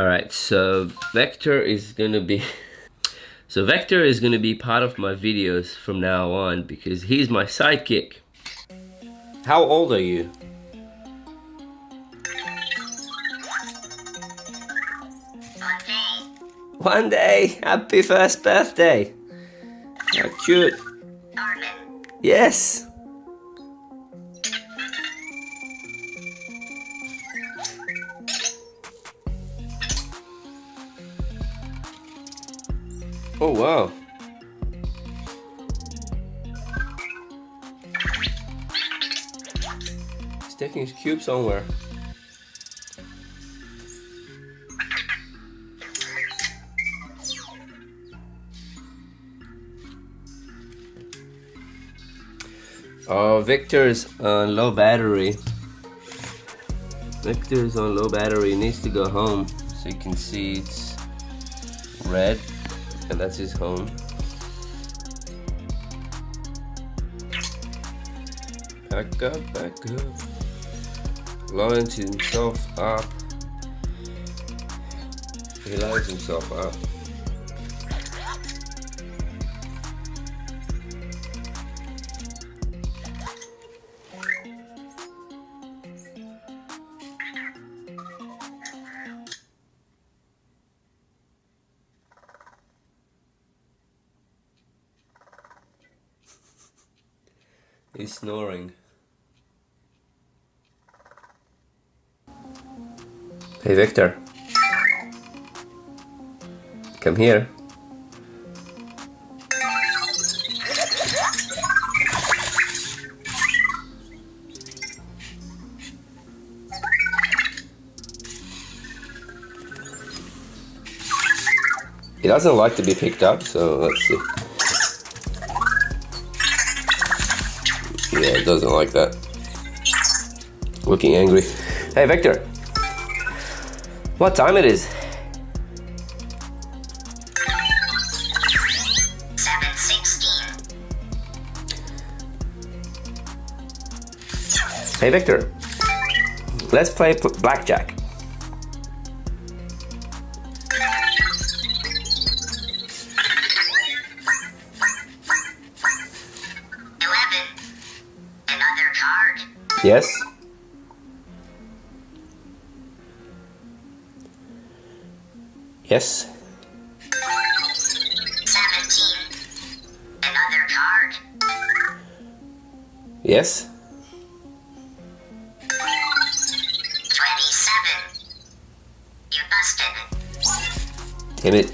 Alright, so Vector is gonna be Vector is gonna be part of my videos from now on because he's my sidekick. How old are you? One day! Happy first birthday! How cute! Yes! Oh wow! He's taking his cube somewhere. Oh, Victor's on low battery. Victor's on low battery, needs to go home. So you can see it's red, and that's his home. Back up, back up. Lines himself up. He lines himself up. He's snoring. Hey Victor. Come here. He doesn't like to be picked up, so let's see. Yeah, it doesn't like that. Looking angry. Hey Victor! What time it is? 7:16. Hey Victor! Let's play blackjack. Yes? Yes? 17. Another card. Yes? 27. You busted. Damn it.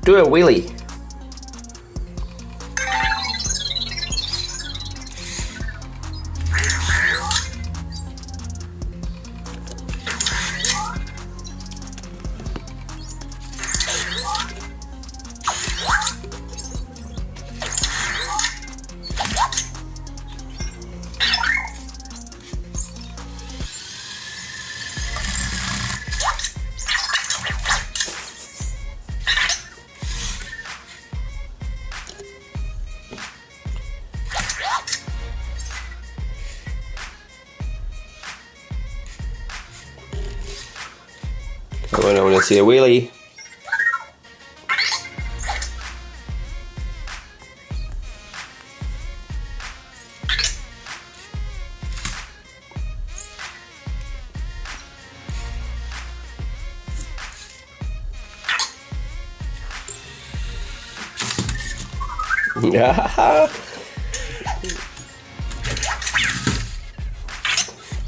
Do a wheelie. I want to see a wheelie.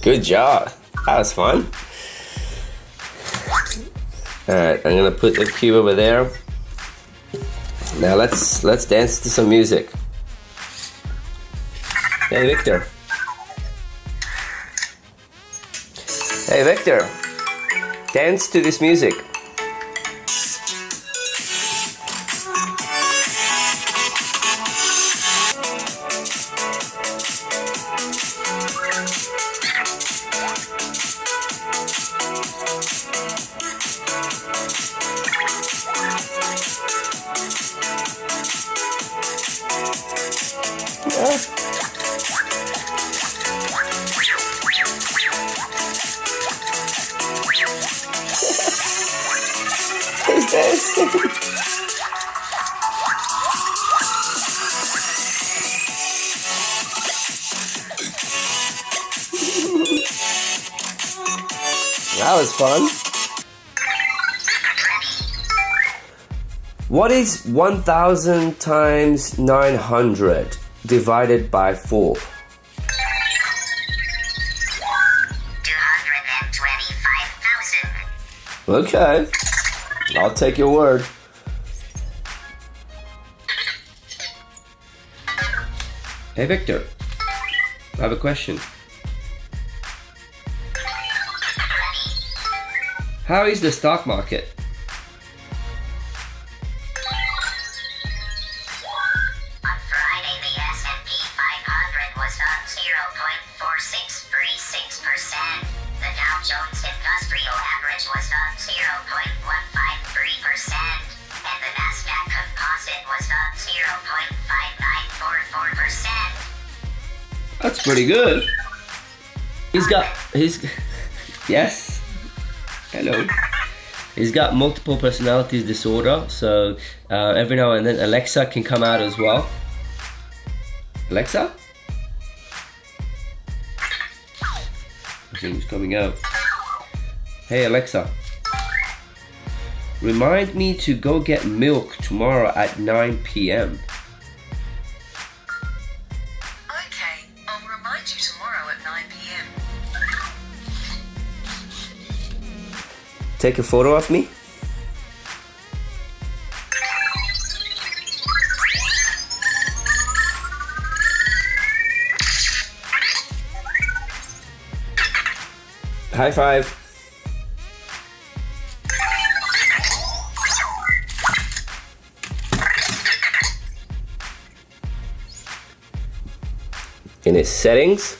Good job. That was fun. Alright, I'm gonna put the cube over there. Now let's dance to some music. Hey Victor. Hey Victor. Dance to this music. That was fun. What is 1000 times 900 divided by 4? 225,000. Okay, I'll take your word. Hey Victor, I have a question. How is the stock market? On Friday, the S&P 500 was up 0.4636%. The Dow Jones Industrial Average was up 0.153%. And the Nasdaq Composite was up 0.5944%. That's pretty good. Yes. Hello. He's got multiple personalities disorder, so every now and then Alexa can come out as well. Alexa? I think it's coming out. Hey Alexa. Remind me to go get milk tomorrow at 9 p.m. Okay, I'll remind you tomorrow at 9 p.m. Take a photo of me. High five. In his settings,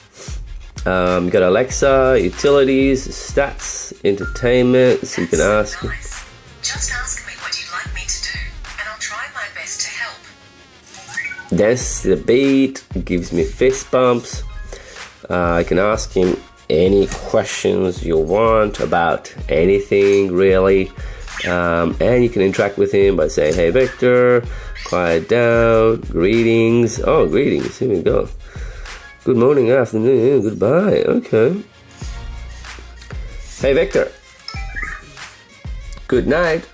you got Alexa, utilities, stats, entertainment, so you can ask. Nice. Just ask me what you'd like me to do, and I'll try my best to help. Dance to the beat, gives me fist bumps. I can ask him any questions you want about anything really. And you can interact with him by saying, hey Victor, quiet down, greetings. Oh, greetings, here we go. Good morning, afternoon, goodbye, okay. Hey Victor, good night.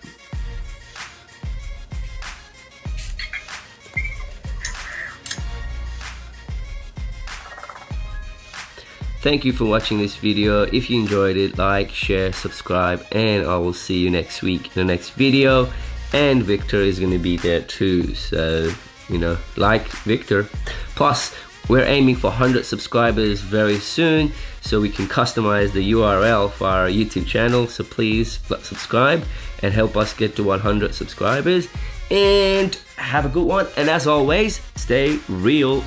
Thank you for watching this video. If you enjoyed it, like, share, subscribe, and I will see you next week in the next video. And Victor is going to be there too, so, you know, like Victor. Plus, we're aiming for 100 subscribers very soon, so we can customize the URL for our YouTube channel. So please subscribe and help us get to 100 subscribers. And have a good one. And as always, stay real.